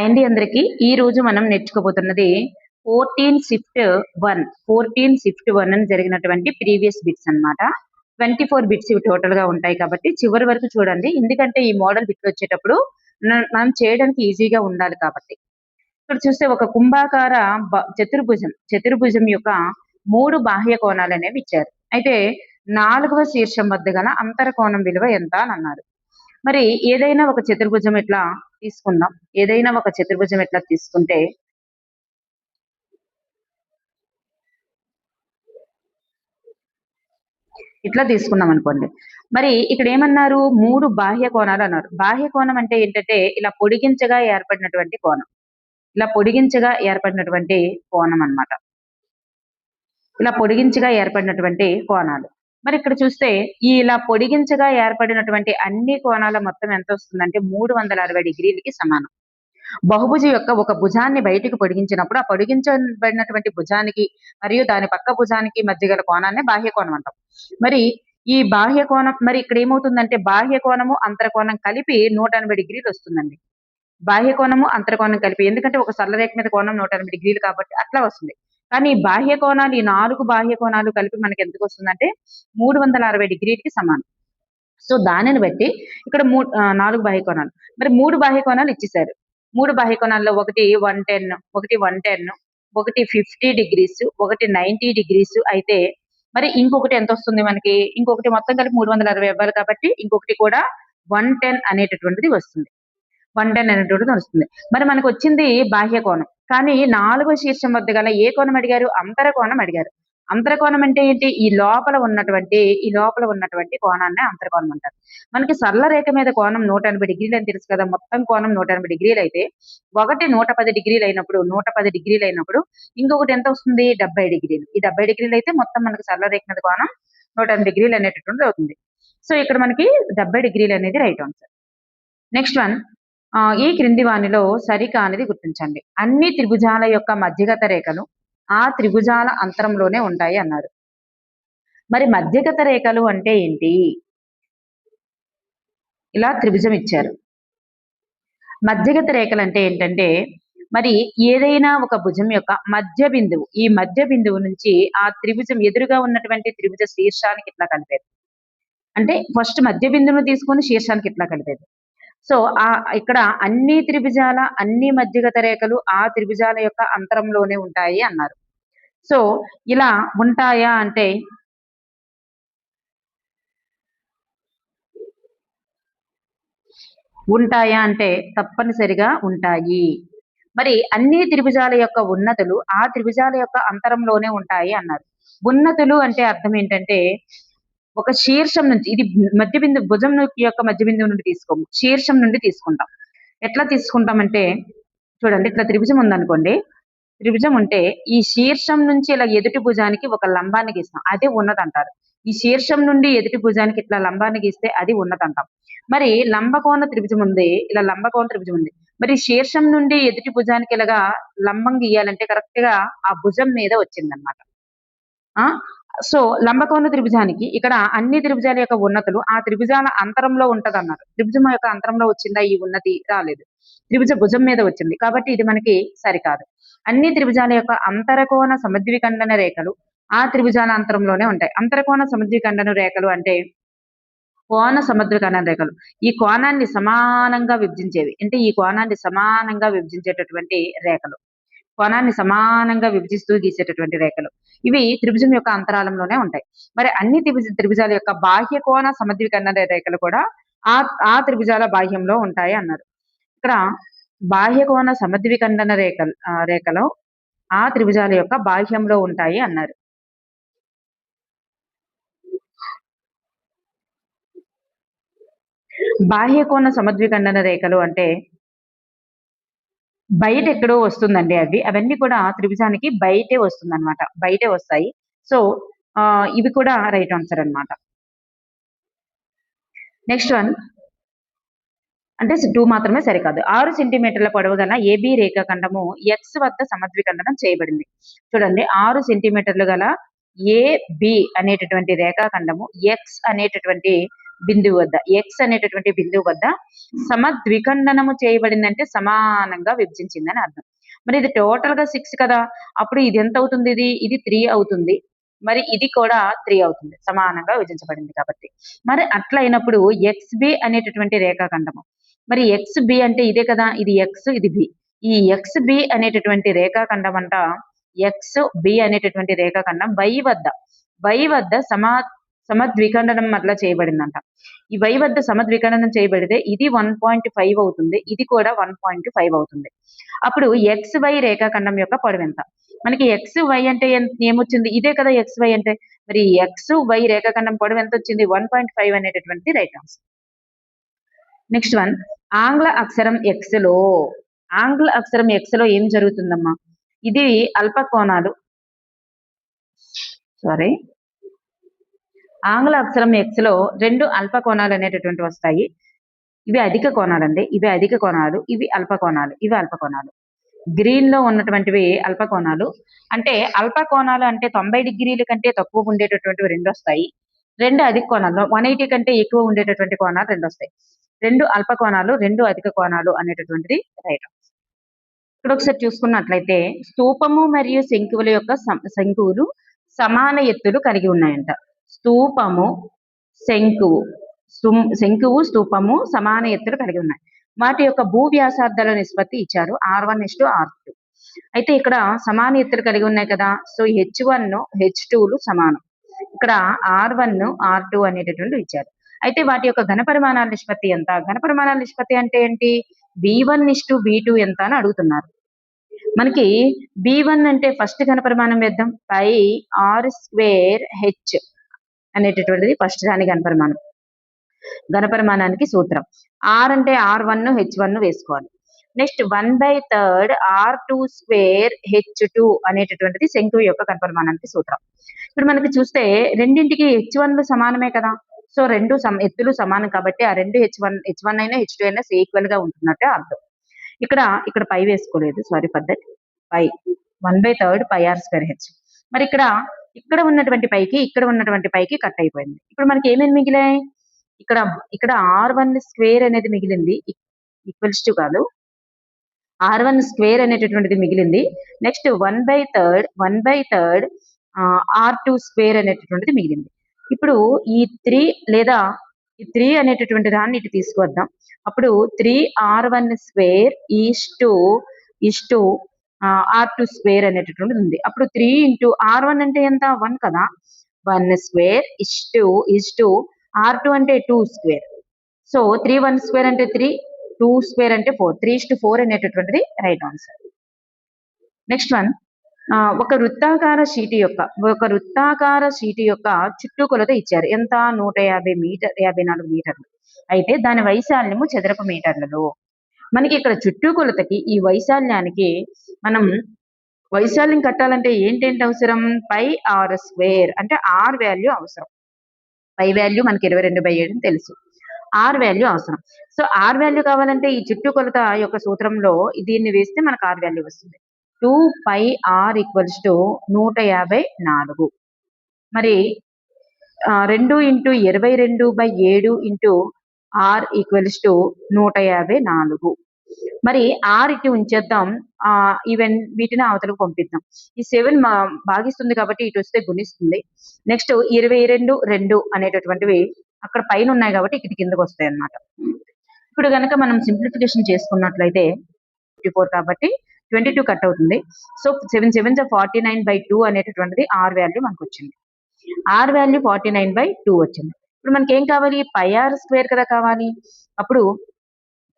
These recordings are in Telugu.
అండి అందరికి ఈ రోజు మనం నేర్చుకోబోతున్నది 14 షిఫ్ట్ 1 అని జరిగినటువంటి ప్రీవియస్ బిట్స్ అన్నమాట. 24 బిట్స్ ఇవి టోటల్ గా ఉంటాయి కాబట్టి చివరి వరకు చూడండి. ఎందుకంటే ఈ మోడల్ బిట్ వచ్చేటప్పుడు మనం చేయడానికి ఈజీగా ఉండాలి కాబట్టి. ఇక్కడ చూస్తే ఒక కుంభాకార చతుర్భుజం యొక్క 3 బాహ్య కోణాలు అనేవి ఇచ్చారు. అయితే 4వ శీర్షం వద్ద గల అంతర కోణం విలువ ఎంత అని అన్నారు. మరి ఏదైనా ఒక చతుర్భుజం ఇట్లా తీసుకుందాం. ఏదైనా ఒక చతుర్భుజం ఇట్లా తీసుకుంటే ఇట్లా తీసుకున్నాం అనుకోండి. మరి ఇక్కడ ఏమన్నారు? 3 బాహ్య కోణాలు అన్నారు. బాహ్య కోణం అంటే ఏంటంటే ఇలా పొడిగించగా ఏర్పడినటువంటి కోణం. ఇలా పొడిగించగా ఏర్పడినటువంటి కోణం అన్నమాట. ఇలా పొడిగించగా ఏర్పడినటువంటి కోణాలు. మరి ఇక్కడ చూస్తే ఈ ఇలా పొడిగించగా ఏర్పడినటువంటి అన్ని కోణాల మొత్తం ఎంత వస్తుందంటే 360 డిగ్రీలకి సమానం. బహుభుజి యొక్క ఒక భుజాన్ని బయటికి పొడిగించినప్పుడు ఆ పొడిగించబడినటువంటి భుజానికి మరియు దాని పక్క భుజానికి మధ్య గల కోణాన్ని బాహ్య కోణం అంటాం. మరి ఈ బాహ్య కోణం మరి ఇక్కడ ఏమవుతుందంటే బాహ్య కోణము అంతర కోణం కలిపి 180 డిగ్రీలు వస్తుందండి. బాహ్య కోణము అంతర కోణం కలిపి, ఎందుకంటే ఒక సరళరేఖ మీద కోణం 180 డిగ్రీలు కాబట్టి అట్లా వస్తుంది. కానీ ఈ బాహ్య కోణాలు, ఈ 4 బాహ్య కోణాలు కలిపి మనకి ఎందుకు వస్తుందంటే 360 డిగ్రీలకి సమానం. సో దానిని బట్టి ఇక్కడ 4 బాహ్య కోణాలు, మరి 3 బాహ్య కోణాలు ఇచ్చేసారు. 3 బాహ్య కోణాల్లో ఒకటి 110, ఒకటి 50 డిగ్రీస్, ఒకటి 90 డిగ్రీస్ అయితే మరి ఇంకొకటి ఎంత వస్తుంది మనకి? ఇంకొకటి మొత్తం కలిపి 360 ఇవ్వాలి కాబట్టి ఇంకొకటి కూడా 110 అనేటటువంటిది వస్తుంది. 110 అనేటువంటిది వస్తుంది. మరి మనకు వచ్చింది బాహ్య కోణం. కానీ 4వ శీర్షం వద్ద గల ఏ కోణం అడిగారు? అంతర కోణం అడిగారు. అంతర కోణం అంటే ఏంటి? ఈ లోపల ఉన్నటువంటి కోణాన్ని అంతర కోణం అంటారు. మనకి సరళ రేఖ మీద కోణం 180 డిగ్రీలు అని తెలుసు కదా. మొత్తం కోణం 180 డిగ్రీలు అయితే ఒకటి 110 డిగ్రీలు అయినప్పుడు ఇంకొకటి ఎంత వస్తుంది? 70 డిగ్రీలు. ఈ 70 డిగ్రీలు అయితే మొత్తం మనకి సరళ రేఖ మీద కోణం 180 డిగ్రీలు అనేటటువంటిది అవుతుంది. సో ఇక్కడ మనకి 70 డిగ్రీలు అనేది రైట్ ఆన్సర్. నెక్స్ట్ వన్, ఈ క్రింది వానిలో సరికానిది గుర్తించండి. అన్ని త్రిభుజాల యొక్క మధ్యగత రేఖలు ఆ త్రిభుజాల అంతరంలోనే ఉంటాయి అన్నారు. మరి మధ్యగత రేఖలు అంటే ఏంటి? ఇలా త్రిభుజం ఇచ్చారు. మధ్యగత రేఖలు అంటే ఏంటంటే మరి ఏదైనా ఒక భుజం యొక్క మధ్య బిందువు, ఈ మధ్య బిందువు నుంచి ఆ త్రిభుజం ఎదురుగా ఉన్నటువంటి త్రిభుజ శీర్షానికి ఇట్లా కలిపేది. అంటే ఫస్ట్ మధ్య బిందువును తీసుకొని శీర్షానికి ఇట్లా కలిపేది. సో ఇక్కడ అన్ని మధ్యగత రేఖలు ఆ త్రిభుజాల యొక్క అంతరంలోనే ఉంటాయి అన్నారు. సో ఇలా ఉంటాయా అంటే తప్పనిసరిగా ఉంటాయి. మరి అన్ని త్రిభుజాల యొక్క ఉన్నతులు ఆ త్రిభుజాల యొక్క అంతరంలోనే ఉంటాయి అన్నారు. ఉన్నతులు అంటే అర్థం ఏంటంటే ఒక శీర్షం నుంచి, ఇది మధ్య బిందువు భుజం యొక్క మధ్య బిందువు నుండి తీసుకోము, శీర్షం నుండి తీసుకుంటాం. ఎట్లా తీసుకుంటామంటే చూడండి, ఇట్లా త్రిభుజం ఉందనుకోండి. త్రిభుజం ఉంటే ఈ శీర్షం నుంచి ఇలా ఎదుటి భుజానికి ఒక లంబాన్ని గీస్తాం, అదే ఉన్నది అంటారు. ఈ శీర్షం నుండి ఎదుటి భుజానికి ఇట్లా లంబాన్ని గీస్తే అది ఉన్నది అంటాం. మరి లంబకోణ త్రిభుజం ఉంది, ఇలా లంబకోణ త్రిభుజం ఉంది. మరి శీర్షం నుండి ఎదుటి భుజానికి ఇలాగా లంబం గీయాలంటే కరెక్ట్ గా ఆ భుజం మీద వచ్చిందనమాట. సో లంబకోణ త్రిభుజానికి ఇక్కడ అన్ని త్రిభుజాల యొక్క ఉన్నతులు ఆ త్రిభుజాల అంతరంలో ఉంటది అన్నారు. త్రిభుజం యొక్క అంతరంలో వచ్చిందా ఈ ఉన్నతి? రాలేదు. త్రిభుజ భుజం మీద వచ్చింది కాబట్టి ఇది మనకి సరికాదు. అన్ని త్రిభుజాల యొక్క అంతరకోణ సమద్విఖండన రేఖలు ఆ త్రిభుజాల అంతరంలోనే ఉంటాయి. అంతరకోణ సమద్విఖండన రేఖలు అంటే కోణ సమద్విఖండన రేఖలు ఈ కోణాన్ని సమానంగా విభజించేవి. అంటే ఈ కోణాన్ని సమానంగా విభజించేటటువంటి రేఖలు, కోణాన్ని సమానంగా విభజిస్తూ గీసేటటువంటి రేఖలు ఇవి త్రిభుజం యొక్క అంతరాలంలోనే ఉంటాయి. మరి అన్ని త్రిభుజాల యొక్క బాహ్య కోణ సమద్విఖండన రేఖలు కూడా ఆ త్రిభుజాల బాహ్యంలో ఉంటాయి అన్నారు. ఇక్కడ బాహ్య కోణ సమద్విఖండన రేఖలు ఆ త్రిభుజాల యొక్క బాహ్యంలో ఉంటాయి అన్నారు. బాహ్య కోణ సమద్విఖండన రేఖలు అంటే బయట ఎక్కడో వస్తుందండి. అవన్నీ కూడా త్రిభుజానికి బయటే వస్తుంది అనమాట, బయటే వస్తాయి. సో ఇవి కూడా రైట్ ఆన్సర్ అన్నమాట. నెక్స్ట్ వన్ అంటే 2 మాత్రమే సరికాదు. 6 సెంటీమీటర్ల పొడవు గల ఏబి రేఖాఖండము ఎక్స్ వద్ద సమద్విఖండనం చేయబడింది. చూడండి, 6 సెంటీమీటర్లు గల ఏబి అనేటటువంటి రేఖాఖండము ఎక్స్ అనేటటువంటి బిందువు వద్ద, ఎక్స్ అనేటటువంటి బిందువు వద్ద సమద్విఖండనము చేయబడిందంటే సమానంగా విభజించిందని అర్థం. మరి ఇది టోటల్ గా 6 కదా, అప్పుడు ఇది ఎంత అవుతుంది, ఇది 3 అవుతుంది, మరి ఇది కూడా 3 అవుతుంది, సమానంగా విభజించబడింది కాబట్టి. మరి అట్లా అయినప్పుడు ఎక్స్ బి అనేటటువంటి రేఖాఖండము, మరి ఎక్స్ బి అంటే ఇదే కదా, ఇది ఎక్స్ ఇది బి, ఈ ఎక్స్ బి అనేటటువంటి రేఖాఖండం అంట, ఎక్స్ బి అనేటటువంటి రేఖాఖండం వై వద్ద సమద్విఖండనం అట్లా చేయబడిందంట. ఈ వై వద్ద సమద్విఖండనం చేయబడితే ఇది 1.5 అవుతుంది, ఇది కూడా 1.5 అవుతుంది. అప్పుడు ఎక్స్ వై రేఖాఖండం యొక్క పొడవు ఎంత? మనకి ఎక్స్ వై అంటే ఏమొచ్చింది, ఇదే కదా ఎక్స్ వై అంటే, మరి ఎక్స్ వై రేఖాఖండం పొడవు ఎంత వచ్చింది, 1.5 అనేటటువంటి రైట్ ఆన్సర్. నెక్స్ట్ వన్, ఆంగ్ల అక్షరం ఎక్స్ లో ఏం జరుగుతుందమ్మా, ఇది అల్పకోణాలు, సారీ, ఆంగ్ల అక్షరం ఎక్స్ లో 2 అల్పకోణాలు అనేటటువంటి వస్తాయి. ఇవి అధిక కోణాలండి, ఇవి అధిక కోణాలు, ఇవి అల్పకోణాలు, ఇవి అల్పకోణాలు. గ్రీన్ లో ఉన్నటువంటివి అల్పకోణాలు, అంటే అల్పకోణాలు అంటే 90 డిగ్రీల కంటే తక్కువ ఉండేటటువంటివి 2 వస్తాయి. 2 అధిక కోణాలు 180 కంటే ఎక్కువ ఉండేటటువంటి కోణాలు 2 వస్తాయి. 2 అల్పకోణాలు, 2 అధిక కోణాలు అనేటటువంటిది రైట్. ఇక్కడ ఒకసారి చూసుకున్నట్లయితే స్తూపము మరియు శంకువులు సమాన ఎత్తులు కలిగి ఉన్నాయంట. స్తూపము స్తూపము సమాన ఎత్తులు కలిగి ఉన్నాయి. వాటి యొక్క భూ వ్యాసార్థాల నిష్పత్తి ఇచ్చారు, R1:R2. అయితే ఇక్కడ సమాన ఎత్తులు కలిగి ఉన్నాయి కదా, సో H1 H2లు సమానం, ఇక్కడ R1 R2 అనేటటువంటి ఇచ్చారు. అయితే వాటి యొక్క ఘనపరిమాణాల నిష్పత్తి ఎంత? ఘనపరిమాణాల నిష్పత్తి అంటే ఏంటి, B1:B2 ఎంత అని అడుగుతున్నారు. మనకి B1 అంటే ఫస్ట్ ఘనపరిమాణం వేద్దాం, పై R²H అనేటటువంటిది ఫస్ట్ దాని ఘనపరిమాణానికి సూత్రం. R అంటే R1 H1 వేసుకోవాలి. నెక్స్ట్ 1/3 R2² అనేటటువంటిది శంకువు యొక్క ఘనపరిమాణానికి సూత్రం. ఇప్పుడు మనకి చూస్తే రెండింటికి H1లు సమానమే కదా, సో 2 ఎత్తులు సమానం కాబట్టి ఆ 2 H1 అయినా H2 అయినా ఈక్వల్ గా ఉంటున్నట్టే అర్థం. ఇక్కడ పై వేసుకోలేదు, sorry for that, pi 1/3 πr²H. మరి ఇక్కడ ఉన్నటువంటి పైకి కట్ అయిపోయింది. ఇప్పుడు మనకి ఏమేమి మిగిలాయి, ఇక్కడ R1² అనేది మిగిలింది, ఈక్వల్స్ టు కాదు, R1² అనేటటువంటిది మిగిలింది. నెక్స్ట్ 1/3 R2² అనేటటువంటిది మిగిలింది. ఇప్పుడు ఈ 3 అనేటటువంటి దాన్ని ఇటు తీసుకొద్దాం. అప్పుడు 3R1² ఈస్టు R2² అనేటటువంటిది ఉంది. అప్పుడు 3 into R1 అంటే ఎంత, 1 కదా, 1² ఈస్టు R2 అంటే 2². సో 3 1² అంటే 3, 2² అంటే 4, 3:4 అనేటటువంటిది రైట్ ఆన్సర్. నెక్స్ట్ వన్, ఒక వృత్తాకార షీటు యొక్క చుట్టూ కొలత ఇచ్చారు, ఎంత, 154 మీటర్లు. అయితే దాని వైశాల్యము చదరపు మీటర్లలో. మనకి ఇక్కడ చుట్టూ కొలతకి ఈ వైశాల్యానికి మనం వైశాల్యం కట్టాలంటే ఏంటేంటి అవసరం, πr² అంటే R వాల్యూ అవసరం. పై వాల్యూ మనకి 22/7 తెలుసు, R వాల్యూ అవసరం. సో R వాల్యూ కావాలంటే ఈ చుట్టూ కొలత యొక్క సూత్రంలో దీన్ని వేస్తే మనకు R వాల్యూ వస్తుంది. 2πr = 154. మరి 2 × 22/7 × R = 154. మరి R ఇటు ఉంచేద్దాం, వీటిని అవతలకు పంపిద్దాం. ఈ 7 భాగిస్తుంది కాబట్టి ఇటు వస్తే గుణిస్తుంది. నెక్స్ట్ 22 అనేటటువంటివి అక్కడ పైన ఉన్నాయి కాబట్టి ఇటు కిందకు వస్తాయి అన్నమాట. ఇప్పుడు కనుక మనం సింప్లిఫికేషన్ చేసుకున్నట్లయితే 54 కాబట్టి 22 కట్ అవుతుంది. సో 7 7 49/2 అనేటటువంటిది R వాల్యూ మనకు వచ్చింది. R వాల్యూ 49/2 వచ్చింది. ఇప్పుడు మనకి ఏం కావాలి, πr² కదా కావాలి. అప్పుడు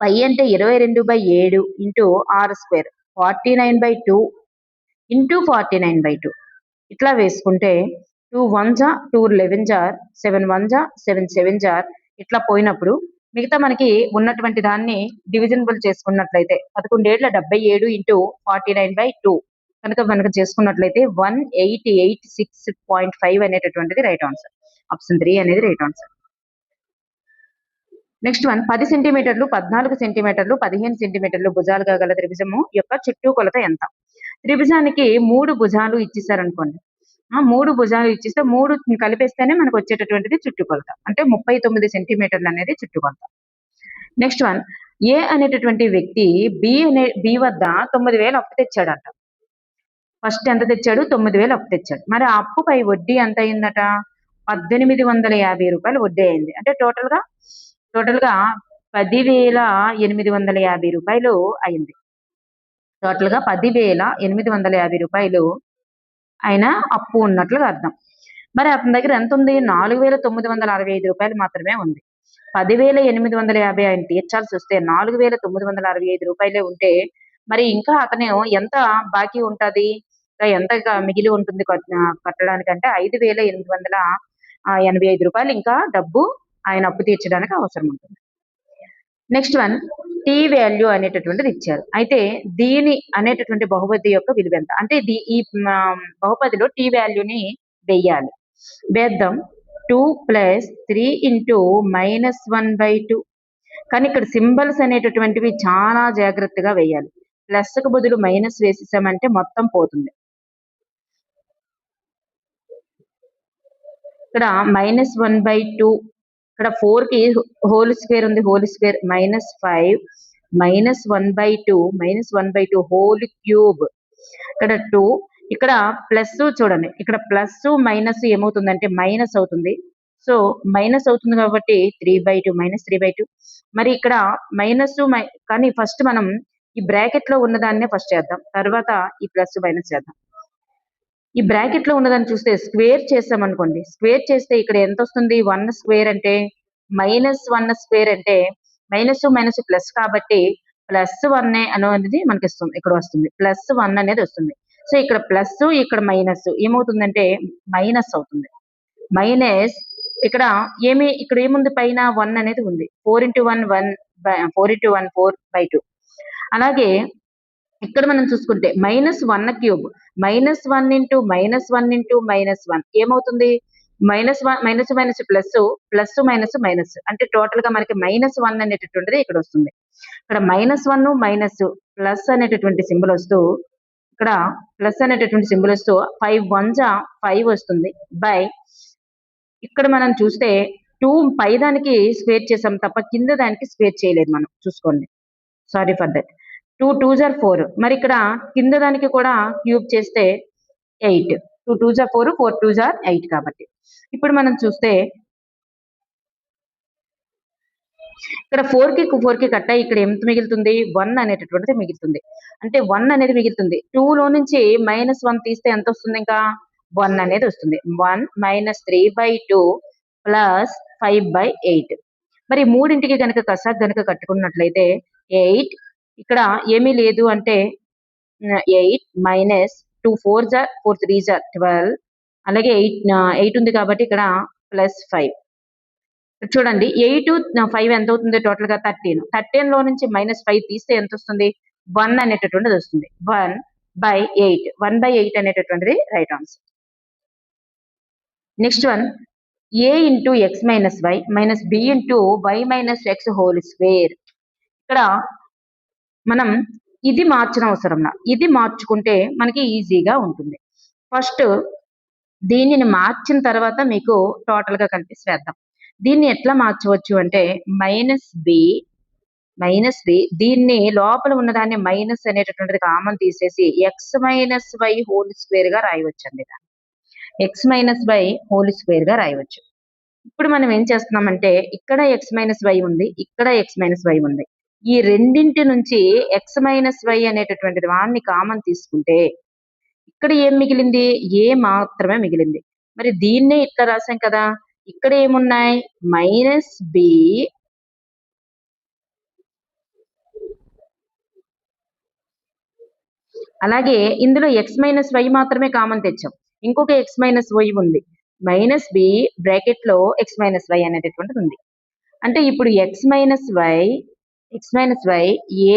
పై అంటే 22/7 × R², 49/2 × 49/2 ఇట్లా వేసుకుంటే 2 1 2 11 7 1 7 7 ఇట్లా పోయినప్పుడు మిగతా మనకి ఉన్నటువంటి దాన్ని డివిజనబుల్ చేసుకున్నట్లయితే 11 77 × 49/2 కనుక మనకు చేసుకున్నట్లయితే 1886.5 అనేటటువంటిది రైట్ ఆన్సర్. ఆప్షన్ 3 అనేది రైట్ ఆన్సర్. నెక్స్ట్ వన్, 10 సెంటీమీటర్లు 14 సెంటీమీటర్లు 15 సెంటీమీటర్లు భుజాలుగా గల త్రిభుజము యొక్క చుట్టూ కొలత ఎంత? త్రిభుజానికి 3 భుజాలు ఇచ్చేసారనుకోండి, మూడు భుజాలు ఇచ్చిస్తే మూడు కలిపేస్తేనే మనకు వచ్చేటటువంటిది చుట్టుకొలత. అంటే 39 సెంటీమీటర్లు అనేది చుట్టుకొలత. నెక్స్ట్ వన్, ఏ అనేటటువంటి వ్యక్తి బి వద్ద 9,000 అప్పు తెచ్చాడంట. ఫస్ట్ ఎంత తెచ్చాడు? 9,000 అప్పు తెచ్చాడు. మరి ఆ అప్పుపై వడ్డీ ఎంత అయిందట? 1,850 రూపాయలు వడ్డీ అయింది. అంటే టోటల్ గా 10,850 రూపాయలు అయింది. టోటల్ గా 10,850 రూపాయలు ఆయన అప్పు ఉన్నట్లుగా అర్థం. మరి అతని దగ్గర ఎంత ఉంది? 4,965 రూపాయలు మాత్రమే ఉంది. 10,850 ఆయన తీర్చాల్సి వస్తే 4,965 రూపాయలే ఉంటే మరి ఇంకా అతను ఎంత బాకీ ఉంటది? ఎంత మిగిలి ఉంటుంది కట్టడానికంటే 5,885 రూపాయలు ఇంకా డబ్బు ఆయన అప్పు తీర్చడానికి అవసరం ఉంటుంది. నెక్స్ట్ వన్, టీ వాల్యూ అనేటటువంటిది ఇచ్చారు. అయితే దీని అనేటటువంటి బహుపది యొక్క విలువ ఎంత? అంటే ఈ బహుపదిలో టీ వాల్యూని వెయ్యాలి. వేద్దాం. 2 + 3 × -1/2. కానీ ఇక్కడ సింబల్స్ అనేటటువంటివి చాలా జాగ్రత్తగా వేయాలి. ప్లస్ కు బదులు మైనస్ వేసేసామంటే మొత్తం పోతుంది. ఇక్కడ -1/2, ఇక్కడ 4 కి హోల్ స్క్వేర్ ఉంది, హోల్ స్క్వేర్ -5 -1/2 హోల్ క్యూబ్. ఇక్కడ 2, ఇక్కడ ప్లస్ చూడండి, ఇక్కడ ప్లస్ మైనస్ ఏమవుతుందంటే మైనస్ అవుతుంది. సో మైనస్ అవుతుంది కాబట్టి 3/2 -3/2. మరి ఇక్కడ మైనస్ కానీ ఫస్ట్ మనం ఈ బ్రాకెట్ లో ఉన్నదాన్నే ఫస్ట్ చేద్దాం, తర్వాత ఈ ప్లస్ మైనస్ చేద్దాం. ఈ బ్రాకెట్ లో ఉన్నదాన్ని చూస్తే స్క్వేర్ చేసామనుకోండి, స్క్వేర్ చేస్తే ఇక్కడ ఎంత వస్తుంది? 1 స్క్వేర్ అంటే -1 స్క్వేర్ అంటే మైనస్ ప్లస్ కాబట్టి +1 అనేది మనకి ఇక్కడ వస్తుంది. +1 అనేది వస్తుంది. సో ఇక్కడ ప్లస్, ఇక్కడ మైనస్ ఏమవుతుందంటే మైనస్ అవుతుంది. మైనస్ ఇక్కడ ఏముంది? పైన 1 అనేది ఉంది. 4 × 1 4/2. అలాగే ఇక్కడ మనం చూసుకుంటే -1 క్యూబ్, -1 × -1 ఏమవుతుంది? మైనస్ ప్లస్, ప్లస్ మైనస్ అంటే టోటల్ గా మనకి -1 అనేటటువంటిది ఇక్కడ వస్తుంది. ఇక్కడ -1 మైనస్ ప్లస్ అనేటటువంటి సింబల్ వస్తూ, ఇక్కడ ప్లస్ అనేటటువంటి సింబల్ వస్తూ 5 1 5 వస్తుంది. బై ఇక్కడ మనం చూస్తే 2 పై దానికి స్క్వేర్ చేసాం తప్ప కింద దానికి స్క్వేర్ చేయలేదు మనం, చూసుకోండి. Sorry for that. 2 2s 4. మరి ఇక్కడ కింద దానికి కూడా క్యూబ్ చేస్తే 8. 2 2s 4, 4 2s 8 కాబట్టి ఇప్పుడు మనం చూస్తే ఇక్కడ 4 కి కట్ అయ్యి ఇక్కడ ఎంత మిగులుతుంది? 1 అనేటటువంటిది మిగులుతుంది. అంటే 1 అనేది మిగులుతుంది. 2 లో నుంచి -1 తీస్తే ఎంత వస్తుంది? ఇంకా 1 అనేది వస్తుంది. 1 -3/2 + 5/8. మరి మూడింటికి కనుక కట్టుకున్నట్లయితే 8, ఇక్కడ ఏమీ లేదు అంటే 8 -2 4s 4 3s 12. అలాగే 8 ఉంది కాబట్టి ఇక్కడ +5. చూడండి 8 5 ఎంత అవుతుంది? టోటల్ గా 13. 13 లో నుంచి -5 తీస్తే ఎంత వస్తుంది? 1 అనేటటువంటిది వస్తుంది. 1/8 1/8 అనేటటువంటిది right answer. Next one, a × x - y - b × y - x whole square. ఇక్కడ మనం ఇది మార్చనవసరంలా, ఇది మార్చుకుంటే మనకి ఈజీగా ఉంటుంది. ఫస్ట్ దీనిని మార్చిన తర్వాత మీకు టోటల్ గా కలిపి వేద్దాం. దీన్ని ఎట్లా మార్చవచ్చు అంటే -b దీన్ని లోపల ఉన్నదాన్ని మైనస్ అనేటటువంటిది కామన్ తీసేసి x - y హోల్ స్క్వేర్ గా రాయవచ్చండి. x - y హోల్ స్క్వేర్ గా రాయవచ్చు. ఇప్పుడు మనం ఏం చేస్తున్నామంటే ఇక్కడ x - y ఉంది, ఇక్కడ x - y ఉంది. ఈ రెండింటి నుంచి x - y అనేటటువంటి దాన్ని కామన్ తీసుకుంటే ఇక్కడ ఏం మిగిలింది? a మాత్రమే మిగిలింది. మరి దీన్నే ఇట్లా రాసాం కదా, ఇక్కడ ఏమున్నాయి? -b అలాగే ఇందులో x - y మాత్రమే కామన్ తెచ్చాం. ఇంకొక x - y ఉంది. -b బ్రాకెట్ లో x - y అనేటటువంటిది ఉంది. అంటే ఇప్పుడు x - y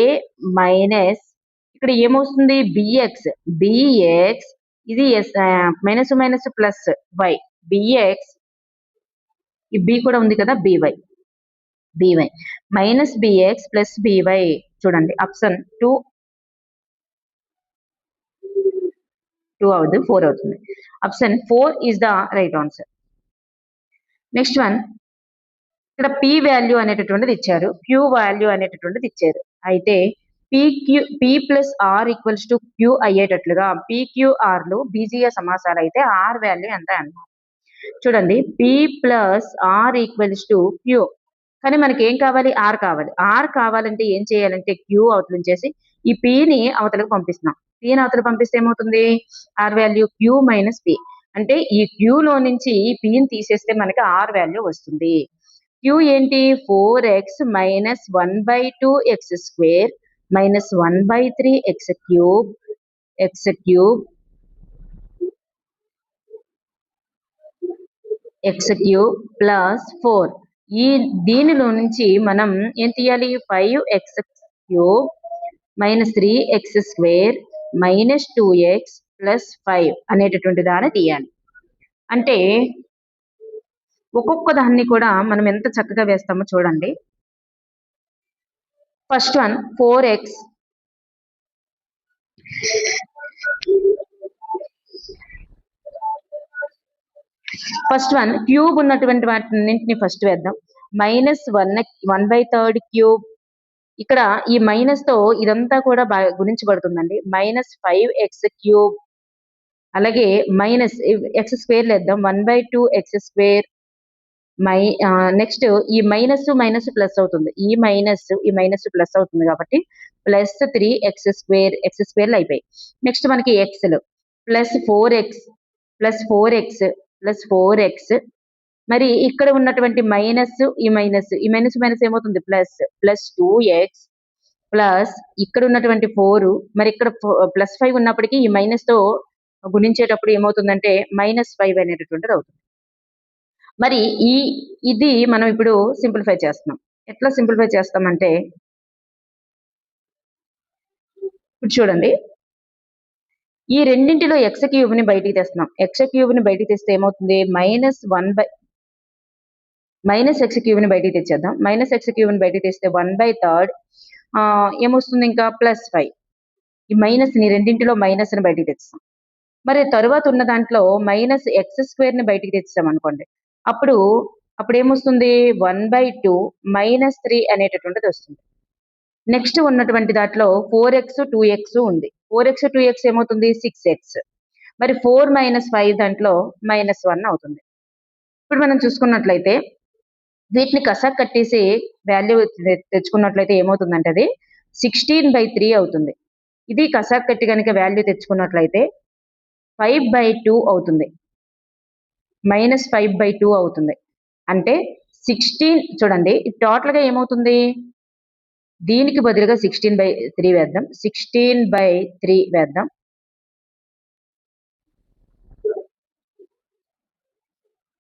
a మైనస్ ఇక్కడ ఏమవుతుంది? bx ఇది మైనస్ ప్లస్ y bx, ఈ b కూడా ఉంది కదా by -bx + by. చూడండి ఆప్షన్ 2 2 అవుతుంది, 4 అవుతుంది. Option 4 is the right answer. Next one, ఇక్కడ పి వాల్యూ అనేటటువంటిది ఇచ్చారు, క్యూ వాల్యూ అనేటటువంటిది ఇచ్చారు. అయితే p plus are equals to q అయ్యేటట్లుగా PQR లు బీజీయ సమాసాలు అయితే ఆర్ వాల్యూ ఎంత అన్నారు. చూడండి, P plus are equals to Q, కానీ మనకి ఏం కావాలి, ఆర్ కావాలి. ఆర్ కావాలంటే ఏం చేయాలంటే క్యూ అవతల నుంచేసి ఈ పిని అవతలకు పంపిస్తున్నాం. పిని అవతలకు పంపిస్తే ఏమవుతుంది, R value Q minus P. అంటే ఈ క్యూలో నుంచి ఈ పిని తీసేస్తే మనకి ఆర్ వాల్యూ వస్తుంది. క్యూ ఏంటి, 4x minus 1/2x² minus 1/3x³ x³ plus 4. దీనిలో నుంచి మనం ఏం తీయాలి, 5x³ minus 3x² minus 2x plus 5 అనేటటువంటి దాన్ని తీయాలి. అంటే ఒక్కొక్క దాన్ని కూడా మనం ఎంత చక్కగా వేస్తామో చూడండి. First one 4x, first one cube ఉన్నటువంటి వాటిన్నింటిని ఫస్ట్ వేద్దాం. మైనస్ 1/3 ఇక్కడ ఈ మైనస్ తో ఇదంతా కూడా గుణించబడుతుందండి. మైనస్ 5x³, అలాగే మైనస్ x² వేద్దాం, 1/2x². నెక్స్ట్ ఈ మైనస్ మైనస్ ప్లస్ అవుతుంది, ఈ మైనస్ ప్లస్ అవుతుంది కాబట్టి ప్లస్ 3x² అయిపోయి. నెక్స్ట్ మనకి ఎక్స్లు ప్లస్ 4x ప్లస్ 4x. మరి ఇక్కడ ఉన్నటువంటి మైనస్ ఈ మైనస్ ఏమవుతుంది, ప్లస్ 2x ప్లస్ ఇక్కడ ఉన్నటువంటి 4, మరి ఇక్కడ ప్లస్ 5 ఉన్నప్పటికీ ఈ మైనస్ తో గుణించేటప్పుడు ఏమవుతుందంటే -5 అనేటటువంటిది అవుతుంది. మరి ఇది మనం ఇప్పుడు సింప్లిఫై చేస్తున్నాం. ఎట్లా సింప్లిఫై చేస్తామంటే ఇప్పుడు చూడండి, ఈ రెండింటిలో x³ ని బయటికి తెస్తున్నాం. x³ ని బయటికి తెస్తే ఏమవుతుంది, మైనస్ x³ ని బయటికి తెచ్చేద్దాం. మైనస్ x³ ని బయటికి తెస్తే 1/3 ఏమొస్తుంది, ఇంకా ప్లస్ 5. ఈ మైనస్ ని రెండింటిలో మైనస్ ని బయటికి తెచ్చాం. మరి తరువాత ఉన్న దాంట్లో మైనస్ x² ని బయటికి తెచ్చాం అనుకోండి, అప్పుడు ఏమొస్తుంది, 1/2 మైనస్ 3 అనేటటువంటిది వస్తుంది. నెక్స్ట్ ఉన్నటువంటి దాంట్లో 4x 2x ఉంది. 4x 2x ఏమవుతుంది, 6x. మరి 4 - 5 దాంట్లో -1 అవుతుంది. ఇప్పుడు మనం చూసుకున్నట్లయితే వీటిని కసాక్ కట్టేసి వాల్యూ తెచ్చుకున్నట్లయితే ఏమవుతుందంటే అది 16/3 అవుతుంది. ఇది కసాక్ కట్టి కనుక వాల్యూ తెచ్చుకున్నట్లయితే 5/2 అవుతుంది, -5/2 అవుతుంది. అంటే 16 చూడండి, టోటల్ గా ఏమవుతుంది, దీనికి బదులుగా 16/3 వేద్దాం. 16/3 వేద్దాం.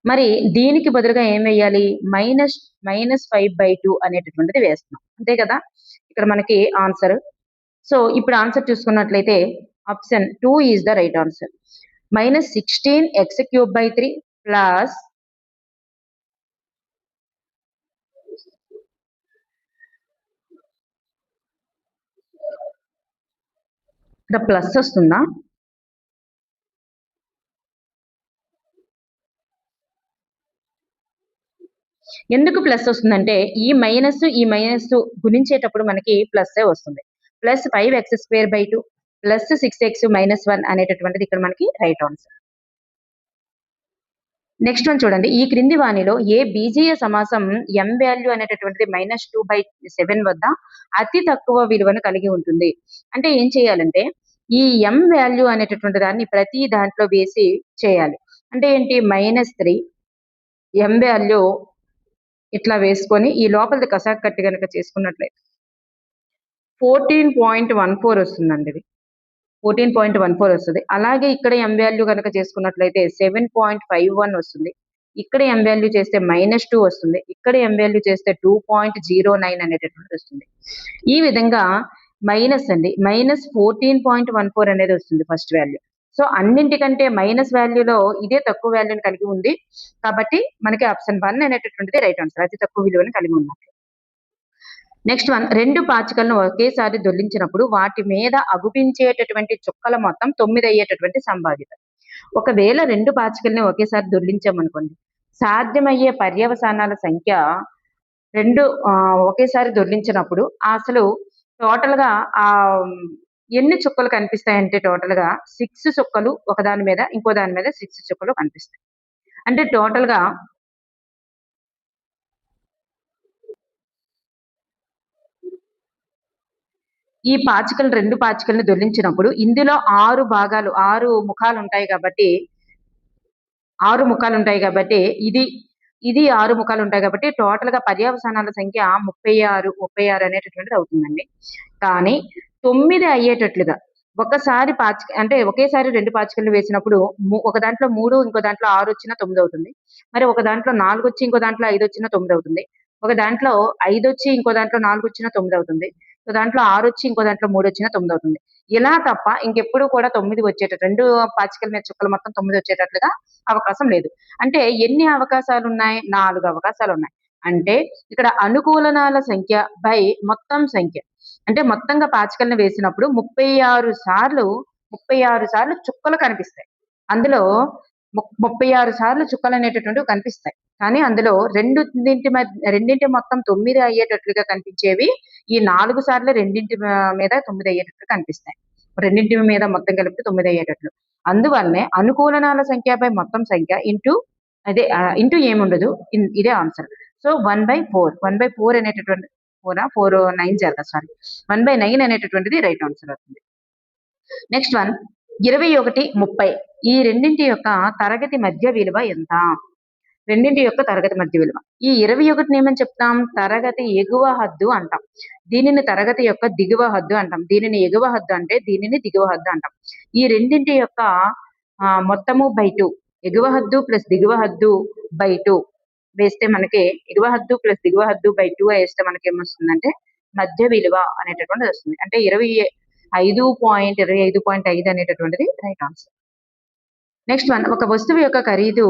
మరి దీనికి బదులుగా ఏం వేయాలి, -5/2 అనేటటువంటిది వేస్తున్నాం, అంతే కదా. ఇక్కడ మనకి ఆన్సర్. సో ఇప్పుడు ఆన్సర్ చూసుకున్నట్లయితే option 2 is the right answer. -16x³ 3 plus ఇక్కడ ప్లస్ వస్తుందా, ఎందుకు ప్లస్ వస్తుందంటే ఈ మైనస్ గుణించేటప్పుడు మనకి ప్లస్ వస్తుంది. ప్లస్ 5x² 2 ప్లస్ 6x -1 అనేటటువంటిది ఇక్కడ మనకి రైట్ ఆన్సర్. నెక్స్ట్ వన్ చూడండి, ఈ క్రింది వాణిలో ఏ బీజీయ సమాసం m వాల్యూ అనేటటువంటిది -2/7 వద్ద అతి తక్కువ విలువను కలిగి ఉంటుంది. అంటే ఏం చేయాలంటే ఈ m వాల్యూ అనేటటువంటి దాన్ని ప్రతి దాంట్లో వేసి చేయాలి. అంటే ఏంటి, -3 m వాల్యూ ఇట్లా వేసుకొని ఈ లోపలిది కసాక్ కట్టి కనుక చేసుకున్నట్లయితే 14.14 వస్తుందండి. ఇది 14.14 వస్తుంది. అలాగే ఇక్కడ m వాల్యూ కనుక చేసుకున్నట్లయితే 7.51 వస్తుంది. ఇక్కడ m వాల్యూ చేస్తే -2 వస్తుంది. ఇక్కడ m వాల్యూ చేస్తే 2.09 అనేటటువంటి వస్తుంది. ఈ విధంగా మైనస్ అండి, -14.14 అనేది వస్తుంది ఫస్ట్ వాల్యూ. సో అన్నింటికంటే మైనస్ వాల్యూలో ఇదే తక్కువ వాల్యూని కలిగి ఉంది కాబట్టి మనకి ఆప్షన్ 1 అనేటటువంటిది రైట్ ఆన్సర్, అతి తక్కువ విలువని కలిగి ఉన్నట్లు. నెక్స్ట్ వన్, రెండు పాచికలను ఒకేసారి దొర్లించినప్పుడు వాటి మీద అగుపించేటటువంటి చుక్కల మొత్తం 9 అయ్యేటటువంటి సంభావ్యత. ఒకవేళ రెండు పాచికల్ని ఒకేసారి దొర్లించామనుకోండి, సాధ్యమయ్యే పర్యవసానాల సంఖ్య రెండు ఒకేసారి దొర్లించినప్పుడు అసలు టోటల్ గా ఆ ఎన్ని చుక్కలు కనిపిస్తాయంటే టోటల్ గా 6 చుక్కలు ఒకదాని మీద ఇంకో దాని మీద 6 చుక్కలు కనిపిస్తాయి. అంటే టోటల్ గా ఈ పాచికలు రెండు పాచికలను దొర్లించినప్పుడు ఇందులో 6 భాగాలు 6 ముఖాలు ఉంటాయి కాబట్టి 6 ముఖాలు ఉంటాయి కాబట్టి ఇది 6 ముఖాలు ఉంటాయి కాబట్టి టోటల్ గా పర్యవసానాల సంఖ్య 36 అనేటటువంటిది అవుతుందండి. కానీ 9 అయ్యేటట్లుగా ఒకసారి అంటే ఒకేసారి రెండు పాచికలు వేసినప్పుడు ఒక దాంట్లో 3 ఇంకో దాంట్లో 6 వచ్చినా 9 అవుతుంది. మరి ఒక దాంట్లో 4 వచ్చి ఇంకో దాంట్లో 5 వచ్చినా 9 అవుతుంది. ఒక దాంట్లో 5 వచ్చి ఇంకో దాంట్లో 4 వచ్చినా 9 అవుతుంది. ఒక దాంట్లో 6 వచ్చి ఇంకో దాంట్లో 3 వచ్చినా 9 అవుతుంది. ఇలా తప్ప ఇంకెప్పుడు కూడా 9 వచ్చేటట్టు రెండు పాచికల మీద చుక్కలు మొత్తం 9 వచ్చేటట్లుగా అవకాశం లేదు. అంటే ఎన్ని అవకాశాలు ఉన్నాయి? 4 అవకాశాలు ఉన్నాయి. అంటే ఇక్కడ అనుకూలనాల సంఖ్య బై మొత్తం సంఖ్య. అంటే మొత్తంగా పాచికలను వేసినప్పుడు 36 సార్లు చుక్కలు కనిపిస్తాయి. అందులో 36 సార్లు చుక్కలు అనేటటువంటివి కనిపిస్తాయి. కానీ అందులో రెండింటి మొత్తం 9 అయ్యేటట్లుగా కనిపించేవి ఈ 4 సార్లు రెండింటి మీద 9 అయ్యేటట్లు కనిపిస్తాయి. రెండింటి మీద మొత్తం కలిపి 9 అయ్యేటట్లు. అందువల్లనే అనుకూలనాల సంఖ్య బై మొత్తం సంఖ్య ఇంటూ ఏముండదు. ఇదే ఆన్సర్. సో 1/4 అనేటటువంటి 4 9 జరగదు, సారీ 1/9 అనేటటువంటిది రైట్ ఆన్సర్ అవుతుంది. నెక్స్ట్ వన్, 21, 30 ఈ రెండింటి యొక్క తరగతి మధ్య విలువ ఎంత? రెండింటి యొక్క తరగతి మధ్య విలువ. ఈ 21ని ఏమని చెప్తాం? తరగతి ఎగువ హద్దు అంటాం. దీనిని తరగతి యొక్క దిగువ హద్దు అంటాం. దీనిని ఎగువ హద్దు అంటే దీనిని దిగువ హద్దు అంటాం. ఈ రెండింటి యొక్క మొత్తము బై 2, ఎగువ హద్దు ప్లస్ దిగువ హద్దు బై 2 వేస్తే మనకి ఎగువ హద్దు ప్లస్ దిగువ హద్దు బై 2 వేస్తే మనకి ఏమొస్తుందంటే మధ్య విలువ అనేటటువంటిది వస్తుంది. అంటే 25.5 అనేటటువంటిది రైట్ ఆన్సర్. నెక్స్ట్ వన్, ఒక వస్తువు యొక్క ఖరీదు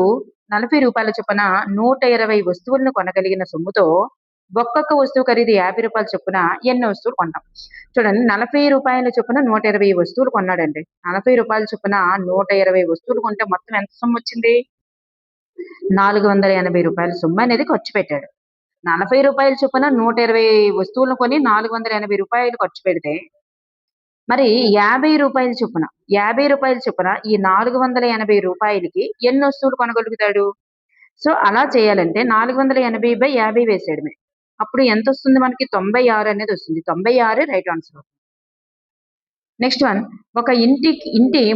40 రూపాయల చొప్పున 120 వస్తువులను కొనగలిగిన సొమ్ముతో ఒక్కొక్క వస్తువు ఖరీదు 50 రూపాయల చొప్పున ఎన్ని వస్తువులు కొంటాం? చూడండి, 40 రూపాయల చొప్పున 120 వస్తువులు కొన్నాడండి. 40 రూపాయల చొప్పున 120 వస్తువులు కొంటే మొత్తం ఎంత సొమ్ము వచ్చింది? 480 రూపాయల సొమ్ము అనేది ఖర్చు పెట్టాడు. 40 రూపాయల చొప్పున 120 వస్తువులను కొని 480 రూపాయలు ఖర్చు పెడితే మరి 50 రూపాయల చొప్పున ఈ 480 రూపాయలకి ఎన్ని వస్తువులు కొనగలుగుతాడు? సో అలా చేయాలంటే 480/50 వేసేయడమే. అప్పుడు ఎంత వస్తుంది మనకి? 96 అనేది వస్తుంది. 96 రైట్ ఆన్సర్. నెక్స్ట్ వన్, ఒక ఇంటి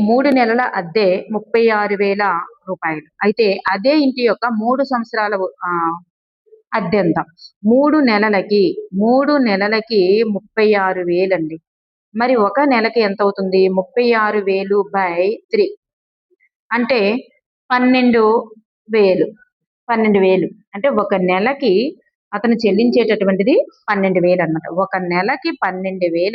3 నెలల అద్దె 36,000 రూపాయలు. అయితే అదే ఇంటి యొక్క 3 సంవత్సరాల అద్దె ఎంత? 3 నెలలకి 36,000 అండి. మరి ఒక నెలకి ఎంత అవుతుంది? 36,000/3 అంటే 12,000. అంటే ఒక నెలకి అతను చెల్లించేటటువంటిది 12,000 అన్నమాట. ఒక నెలకి 12,000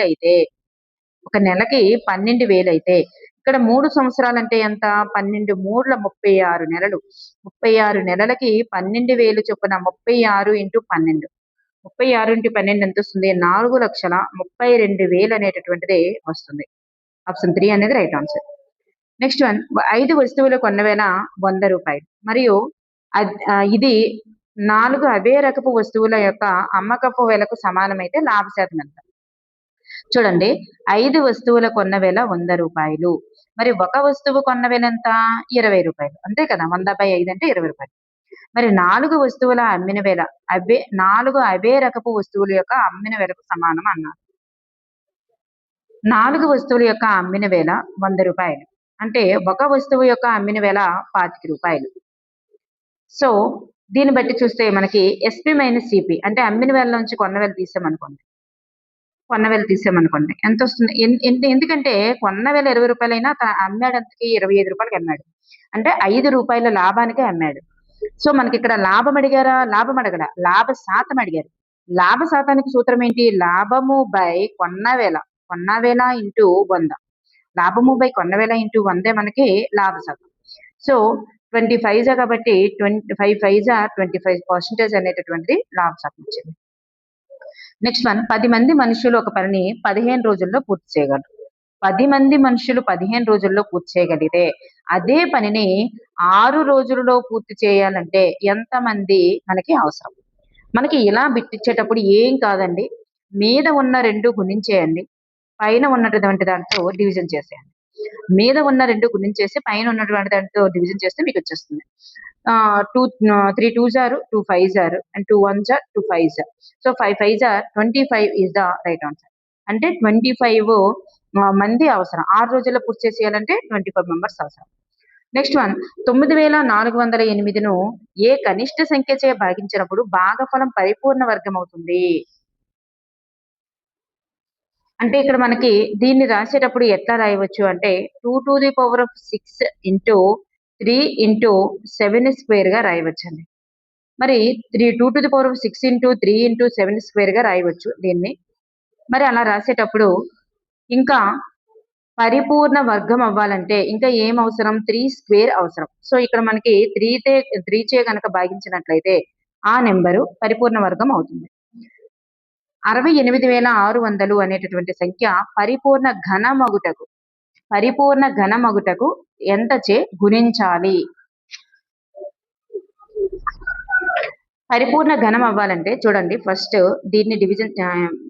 అయితే ఇక్కడ 3 సంవత్సరాలు అంటే ఎంత? 12 3 36 నెలలు. 36 నెలలకి 12,000 చొప్పున 36 × 12. 36 × 12 ఎంత వస్తుంది? 4,32,000 అనేటటువంటిది వస్తుంది. ఆప్షన్ 3 అనేది రైట్ ఆన్సర్. నెక్స్ట్ వన్, 5 వస్తువులు కొన్న వేల 100 రూపాయలు మరియు ఇది 4 అవే రకపు వస్తువుల యొక్క అమ్మకపు వేలకు సమానమైతే లాభ శాతం ఎంత? చూడండి, 5 వస్తువుల కొన్న వేల 100 రూపాయలు. మరి ఒక వస్తువు కొన్న వేల ఎంత? 20 రూపాయలు. అంతే కదా, 100/5 అంటే 20 రూపాయలు. మరి 4 వస్తువుల అమ్మిన వేల 4 అవే రకపు వస్తువుల యొక్క అమ్మిన వేలకు సమానం అన్నారు. 4 వస్తువుల యొక్క అమ్మిన వేల 100 రూపాయలు. అంటే ఒక వస్తువు యొక్క అమ్మిన వేల 25 రూపాయలు. సో దీన్ని బట్టి చూస్తే మనకి ఎస్పీ మైనస్ సిపి అంటే అమ్మిన వేల నుంచి కొన్న వేల తీసామనుకోండి ఎంత వస్తుంది? ఎందుకంటే కొన్న వేల 20 రూపాయలైనా అమ్మాడు అంతకి 25 రూపాయలకి అమ్మాడు. అంటే 5 రూపాయల లాభానికి అమ్మాడు. సో మనకి ఇక్కడ లాభం అడిగారా? లాభం అడగల, లాభ శాతం అడిగారు. లాభ శాతానికి సూత్రం ఏంటి? లాభము బై కొన్న వేల ఇంటూ 100. లాభము బై కొన్న వేల ఇంటూ 100 మనకి లాభ శాతం. సో 25 కాబట్టి 25 25% అనేటటువంటిది లాభ శాతం వచ్చింది. నెక్స్ట్ వన్, 10 మంది మనుషులు ఒక పనిని 15 రోజుల్లో పూర్తి చేయగలరు. 10 మంది మనుషులు 15 రోజుల్లో పూర్తి చేయగలిగితే అదే పనిని 6 రోజులలో పూర్తి చేయాలంటే ఎంతమంది మనకి అవసరం? మనకి ఇలా బిట్టిచ్చేటప్పుడు ఏం కాదండి, మీద ఉన్న 2 గుణించేయండి, పైన ఉన్నటువంటి దాంతో డివిజన్ చేసేయండి. మీద ఉన్న 2 గుణించేసి పైన ఉన్నటువంటి దాంతో డివిజన్ చేస్తే మీకు వచ్చేస్తుంది. 3 2s are 2 5s are and 2 1s are 2 5s are. So 5 5s are 25 is the right answer. అంటే 25 మంది అవసరం. 6 రోజుల్లో పూర్తి చేసేయాలంటే 24 మెంబర్స్ అవసరం. నెక్స్ట్ వన్, 9408ను ఏ కనిష్ట సంఖ్యచే భాగించినప్పుడు భాగఫలం పరిపూర్ణ వర్గం అవుతుంది? అంటే ఇక్కడ మనకి దీన్ని రాసేటప్పుడు ఎట్లా రాయవచ్చు అంటే 2 to the power of 6 into 3 into 7 square గా రాయవచ్చండి. మరి 2 to the power of 6 into 3 into 7 square గా రాయవచ్చు దీన్ని. మరి అలా రాసేటప్పుడు ఇంకా పరిపూర్ణ వర్గం అవ్వాలంటే ఇంకా ఏం అవసరం? 3 స్క్వేర్ అవసరం. సో ఇక్కడ మనకి 3 చే కనుక భాగించినట్లయితే ఆ నెంబరు పరిపూర్ణ వర్గం అవుతుంది. 68,600 అనేటటువంటి సంఖ్య పరిపూర్ణ ఘనమగుటకు ఎంతచే గుణించాలి? పరిపూర్ణ ఘనం అవ్వాలంటే చూడండి, ఫస్ట్ దీన్ని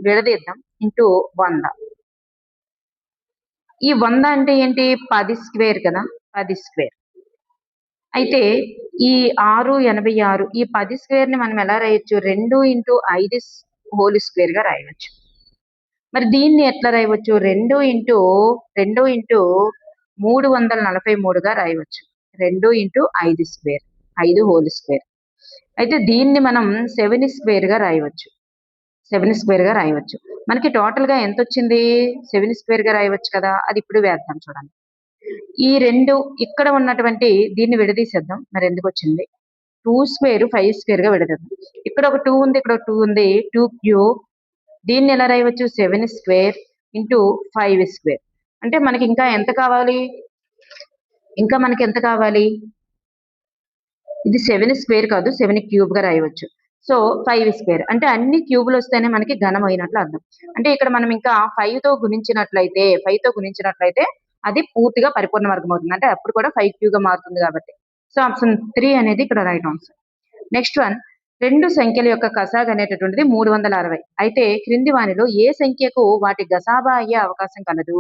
విడదీద్దాం. ఇంటూ 100. ఈ 100 అంటే ఏంటి? 10 స్క్వేర్ కదా, 10 స్క్వేర్. అయితే ఈ 686 ఈ 10 స్క్వేర్ ని మనం ఎలా రాయొచ్చు? 2 into 5 హోల్ స్క్వేర్ గా రాయవచ్చు. మరి దీన్ని ఎట్లా రాయవచ్చు? 2 into 343గా రాయవచ్చు. 2 into 5 స్క్వేర్, 5 హోల్ స్క్వేర్. అయితే దీన్ని మనం 7 స్క్వేర్ గా రాయవచ్చు. 7 స్క్వేర్ గా రాయవచ్చు. మనకి టోటల్ గా ఎంత వచ్చింది? 7 స్క్వేర్ గా రాయవచ్చు కదా. అది ఇప్పుడు వేద్దాం చూడండి. ఈ 2 ఇక్కడ ఉన్నటువంటి దీన్ని విడదీసేద్దాం. మరి ఎందుకు వచ్చింది? 2 స్క్వేర్ 5 స్క్వేర్ గా విడదీద్దాం. ఇక్కడ ఒక 2 ఉంది, ఇక్కడ ఒక 2 ఉంది. 2 క్యూబ్. దీన్ని ఎలా రాయవచ్చు? 7 స్క్వేర్ ఇంటూ 5 స్క్వేర్. అంటే మనకి ఇంకా ఎంత కావాలి? మనకి ఎంత కావాలి? ఇది 7 స్క్వేర్ కాదు, 7 క్యూబ్ గా రాయవచ్చు. సో 5 స్క్వేర్ అంటే అన్ని క్యూబులు వస్తేనే మనకి ఘనం అయినట్లు అర్థం. అంటే ఇక్కడ మనం ఇంకా 5 తో గుణించినట్లయితే అది పూర్తిగా పరిపూర్ణ వర్గం అవుతుంది. అంటే అప్పుడు కూడా 5 క్యూబ్ గా మారుతుంది కాబట్టి. సో ఆప్షన్ 3 అనేది ఇక్కడ రైట్ ఆన్సర్. నెక్స్ట్ వన్, 2 సంఖ్యల యొక్క కసాగ్ అనేటటువంటిది 360. అయితే క్రింది వానిలో ఏ సంఖ్యకు వాటి గసాబా అయ్యే అవకాశం కలదు?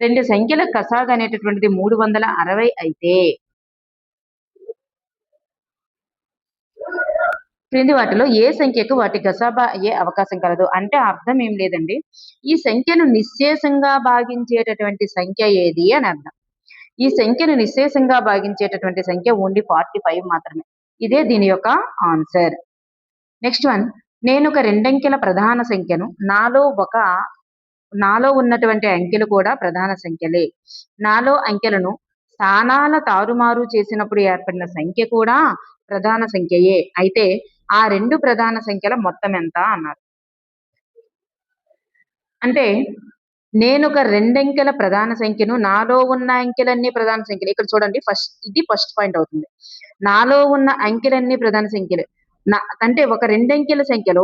2 సంఖ్యల కసాగ్ అనేటటువంటిది 360 అయితే క్రింది వాటిలో ఏ సంఖ్యకు వాటి గసాబా అయ్యే అవకాశం కలదు? అంటే అర్థం ఏం లేదండి, ఈ సంఖ్యను నిశ్శేషంగా భాగించేటటువంటి సంఖ్య ఏది అని అర్థం. ఈ సంఖ్యను నిశ్శేషంగా భాగించేటటువంటి సంఖ్య ఓన్లీ 45 మాత్రమే. ఇదే దీని యొక్క ఆన్సర్. నెక్స్ట్ వన్, నేను ఒక రెండంకెల ప్రధాన సంఖ్యను నాలో ఉన్నటువంటి అంకెలు కూడా ప్రధాన సంఖ్యలే. నాలో అంకెలను స్థానాల తారుమారు చేసినప్పుడు ఏర్పడిన సంఖ్య కూడా ప్రధాన సంఖ్యయే. అయితే ఆ 2 ప్రధాన సంఖ్యల మొత్తం ఎంత అన్నారు. అంటే నేను ఒక రెండంకెల ప్రధాన సంఖ్యను, నాలో ఉన్న అంకెలన్నీ ప్రధాన సంఖ్యలు. ఇక్కడ చూడండి, ఇది ఫస్ట్ పాయింట్ అవుతుంది. నాలో ఉన్న అంకెలన్నీ ప్రధాన సంఖ్యలు. అంటే ఒక రెండంకెల సంఖ్యలో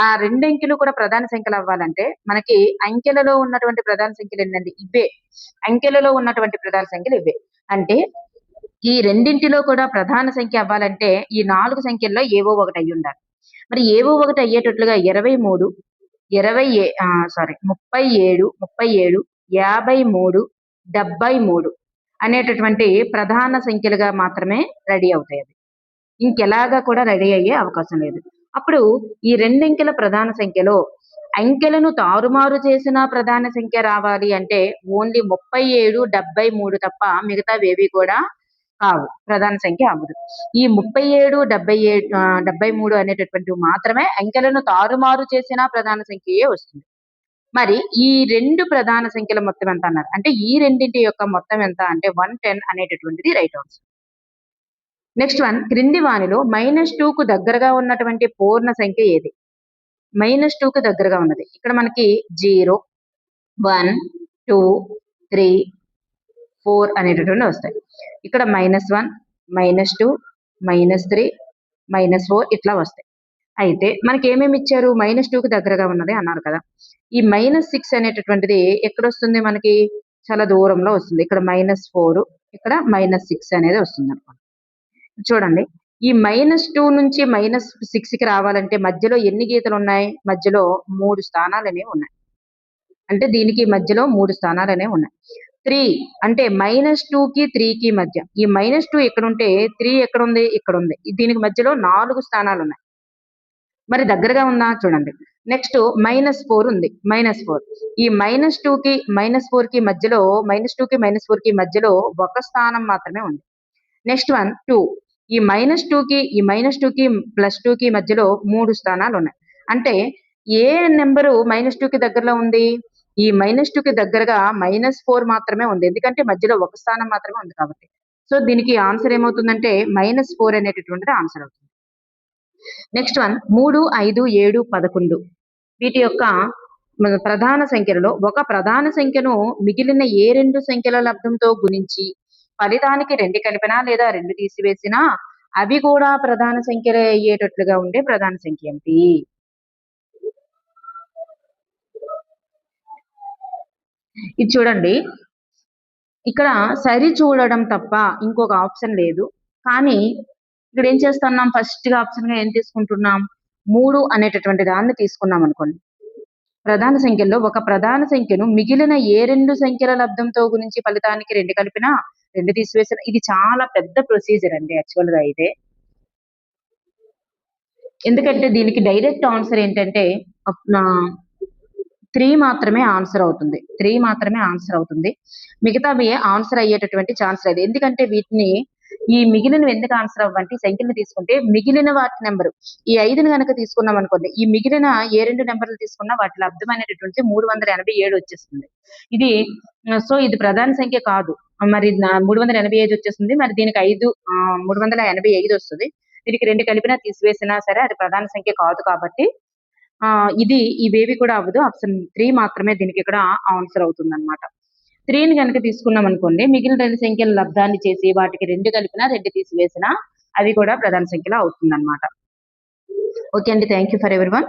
ఆ రెండంకెలు కూడా ప్రధాన సంఖ్యలు అవ్వాలంటే మనకి అంకెలలో ఉన్నటువంటి ప్రధాన సంఖ్యలు ఏంటండి? ఇవే. అంకెలలో ఉన్నటువంటి ప్రధాన సంఖ్యలు ఇవే. అంటే ఈ రెండింటిలో కూడా ప్రధాన సంఖ్య అవ్వాలంటే ఈ 4 సంఖ్యల్లో ఏవో ఒకటి అయ్యి ఉండాలి. మరి ఏవో ఒకటి అయ్యేటట్లుగా 37, 37, 53, 73 అనేటటువంటి ప్రధాన సంఖ్యలుగా మాత్రమే రెడీ అవుతాయి. అవి ఇంకెలాగా కూడా రెడీ అయ్యే అవకాశం లేదు. అప్పుడు ఈ రెండంకెల ప్రధాన సంఖ్యలో అంకెలను తారుమారు చేసిన ప్రధాన సంఖ్య రావాలి అంటే ఓన్లీ 37, 73 తప్ప మిగతావేవి కూడా కావు, ప్రధాన సంఖ్య అవ్వదు. ఈ 37, 73 అనేటటువంటి మాత్రమే అంకెలను తారుమారు చేసిన ప్రధాన సంఖ్యయే వస్తుంది. మరి ఈ 2 ప్రధాన సంఖ్యల మొత్తం ఎంత అన్నారు? అంటే ఈ రెండింటి యొక్క మొత్తం ఎంత అంటే 110 అనేటటువంటిది రైట్ ఆన్సర్. నెక్స్ట్ వన్, క్రింది వానిలో -2కు దగ్గరగా ఉన్నటువంటి పూర్ణ సంఖ్య ఏది? -2కు దగ్గరగా ఉన్నది ఇక్కడ మనకి 0, 1, 2, 3, 4 అనేటటువంటి వస్తాయి. ఇక్కడ -1, -2, -3, -4 ఇట్లా వస్తాయి. అయితే మనకి ఏమేమి ఇచ్చారు? -2కి దగ్గరగా ఉన్నది అన్నారు కదా. ఈ -6 అనేటటువంటిది ఎక్కడొస్తుంది మనకి? చాలా దూరంలో వస్తుంది. ఇక్కడ -4 ఇక్కడ -6 అనేది వస్తుందన్నమాట. చూడండి. ఈ -2 నుంచి -6కి రావాలంటే మధ్యలో ఎన్ని గీతలున్నాయి? మధ్యలో 3 స్థానాలనేవి ఉన్నాయి. అంటే దీనికి మధ్యలో 3 స్థానాలనేవి ఉన్నాయి. 3 అంటే -2కి 3కి మధ్య. ఈ -2 ఎక్కడుంటే 3 ఎక్కడుంది? ఇక్కడుంది. దీనికి మధ్యలో 4 స్థానాలున్నాయి. మరి దగ్గరగా ఉందా? చూడండి. నెక్స్ట్ -4 ఉంది. -4 ఈ -2కి మధ్యలో -2కి -4కి మధ్యలో ఒక స్థానం మాత్రమే ఉంది. నెక్స్ట్ వన్ 2 ఈ -2కి +2కి మధ్యలో 3 స్థానాలున్నాయి. అంటే ఏ నంబరు -2కి దగ్గరలో ఉంది? ఈ -2కి దగ్గరగా -4 మాత్రమే ఉంది. ఎందుకంటే మధ్యలో ఒక స్థానం మాత్రమే ఉంది కాబట్టి. సో దీనికి ఆన్సర్ ఏమవుతుందంటే -4 అనేటటువంటిది ఆన్సర్ అవుతుంది. నెక్స్ట్ వన్ 3, 5, 7, 11 వీటి యొక్క ప్రధాన సంఖ్యలలో ఒక ప్రధాన సంఖ్యను మిగిలిన ఏ 2 సంఖ్యల లబ్దంతో గుణించి ఫలితానికి 2 కలిపినా లేదా 2 తీసివేసినా అవి కూడా ప్రధాన సంఖ్యలే అయ్యేటట్లుగా ఉండే ప్రధాన సంఖ్య ఏంటి? ఇది చూడండి. ఇక్కడ సరి చూడడం తప్ప ఇంకొక ఆప్షన్ లేదు. కానీ ఇక్కడ ఏం చేస్తున్నాం? ఫస్ట్ ఆప్షన్‌గా ఏం తీసుకుంటున్నాం? 3 అనేటటువంటి దాన్ని తీసుకున్నాం అనుకోండి. ప్రధాన సంఖ్యల్లో ఒక ప్రధాన సంఖ్యను మిగిలిన ఏ 2 సంఖ్యల లబ్దంతో గుణించి ఫలితానికి 2 కలిపినా 2 తీసివేసినా ఇది చాలా పెద్ద ప్రొసీజర్ అండి యాక్చువల్‌గా అయితే. ఎందుకంటే దీనికి డైరెక్ట్ ఆన్సర్ ఏంటంటే 3 మాత్రమే ఆన్సర్ అవుతుంది. 3 మాత్రమే ఆన్సర్ అవుతుంది. మిగతావి ఆన్సర్ అయ్యేటటువంటి ఛాన్స్ లేదు. ఎందుకంటే వీటిని ఈ మిగిలినవి ఎందుకు ఆన్సర్ అవ్వంటే ఈ సంఖ్యలు తీసుకుంటే మిగిలిన వాటి నంబరు ఈ 5ని గనక తీసుకున్నాం అనుకోండి. ఈ మిగిలిన ఏ 2 నంబర్లు తీసుకున్నా వాటి లబ్ధం అనేటటువంటిది 387 వచ్చేస్తుంది. ఇది సో ఇది ప్రధాన సంఖ్య కాదు. మరి 385 వచ్చేస్తుంది. మరి దీనికి 385 వస్తది. దీనికి 2 కలిపినా తీసివేసినా సరే అది ప్రధాన సంఖ్య కాదు కాబట్టి ఇవేవి కూడా అవ్వదు. ఆప్షన్ 3 మాత్రమే దీనికి ఇక్కడ ఆన్సర్ అవుతుందన్నమాట. 3ని గనక తీసుకున్నాం అనుకోండి మిగిలిన 2 సంఖ్యల లబ్ధాన్ని చేసి వాటికి 2 కలిపినా 2 తీసివేసినా అవి కూడా ప్రధాన సంఖ్యలో అవుతుందన్నమాట. ఓకే అండి. Thank you for everyone.